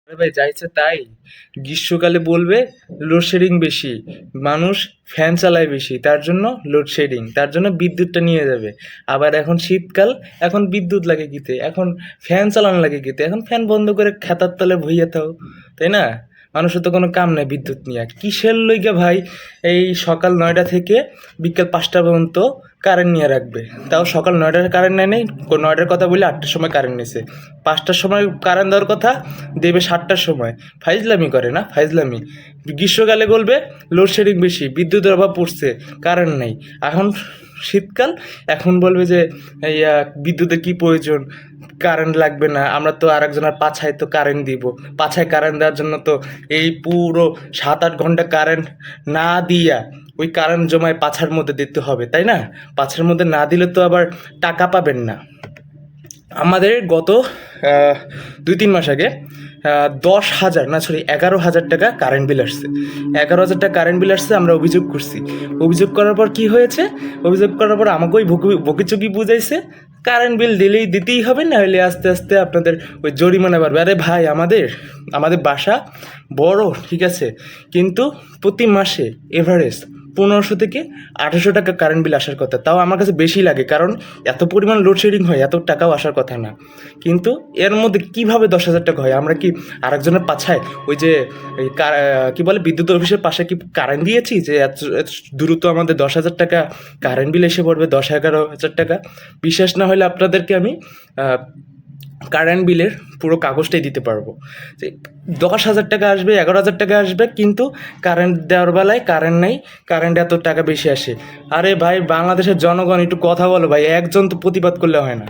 আরে ভাই যাইছে তাই। গ্রীষ্মকালে বলবে লোডশেডিং বেশি, মানুষ ফ্যান চালায় বেশি, তার জন্য লোডশেডিং, তার জন্য বিদ্যুৎটা নিয়ে যাবে। আবার এখন শীতকাল, এখন বিদ্যুৎ লাগে কিতে, এখন ফ্যান চালানো লাগে কিতে, এখন ফ্যান বন্ধ করে খেতার তলে ভুইয়ে থাও, তাই না? মানুষের তো কোনো কাম নেই বিদ্যুৎ নিয়ে, কিসের লইগে ভাই এই সকাল 9টা থেকে বিকেল 5টা পর্যন্ত কারেন্ট নিয়ে রাখবে? তাও সকাল 9টার কারেন্ট নেয় নেই, 9টার কথা বলে 8টার সময় কারেন্ট নিছে, 5টার সময় কারেন্ট দেওয়ার কথা দেবে 7টার সময়। ফাইজলামি করে না, ফাইজলামি। গ্রীষ্মকালে বলবে লোডশেডিং বেশি, বিদ্যুতের অভাব পড়ছে, কারেন্ট নেই। এখন শীতকাল, এখন বলবে যে এই বিদ্যুতের কি প্রয়োজন, কারেন্ট লাগবে না, আমরা তো আরেকজনের পাছায় তো কারেন্ট দিব, পাছায় কারেন্ট দেওয়ার জন্য তো এই পুরো 7-8 ঘন্টা কারেন্ট না দিয়া ওই কারেন্ট জমায় পাছার মধ্যে দিতে হবে, তাই না? পাছার মধ্যে না দিলে তো আবার টাকা পাবেন না। আমাদের গত 2-3 মাস আগে 10,000 না সরি 11,000 টাকা কারেন্ট বিল আসছে। 11,000 টাকা কারেন্ট বিল আসছে, আমরা অভিযোগ করছি। অভিযোগ করার পর কি হয়েছে? অভিযোগ করার পর আমাকেই বকিচকি বুঝাইছে, কারেন্ট বিল দিলেই দিতেই হবে, না হলে আস্তে আস্তে আপনাদের ওই জরিমানা বাড়বে। আরে ভাই, আমাদের বাসা বড় ঠিক আছে, কিন্তু প্রতি মাসে এভারেজ 1500 থেকে 1800 টাকা কারেন্ট বিল আসার কথা। তাও আমার কাছে বেশি লাগে, কারণ এত পরিমাণ লোডশেডিং হয়, এত টাকাও আসার কথা না। কিন্তু এর মধ্যে কিভাবে 10,000 টাকা হয়? আমরা কি আরেকজনের পাছায় ওই যে কি বলে বিদ্যুৎ অফিসের পাশে কি কারেন্ট দিয়েছি যে এত দ্রুত আমাদের 10,000 টাকা কারেন্ট বিল এসে পড়বে, 10-11,000 টাকা? বিশ্বাস না হলে আপনাদেরকে আমি কারেন্ট বিলের পুরো কাগজটাই দিতে পারবো যে 10,000 টাকা আসবে, 11,000 টাকা আসবে, কিন্তু কারেন্ট দেওয়ার বেলায় কারেন্ট নেই, কারেন্ট এত টাকা বেশি আসে। আরে ভাই, বাংলাদেশের জনগণ একটু কথা বলো ভাই, একজন তো প্রতিবাদ করলে হয় না।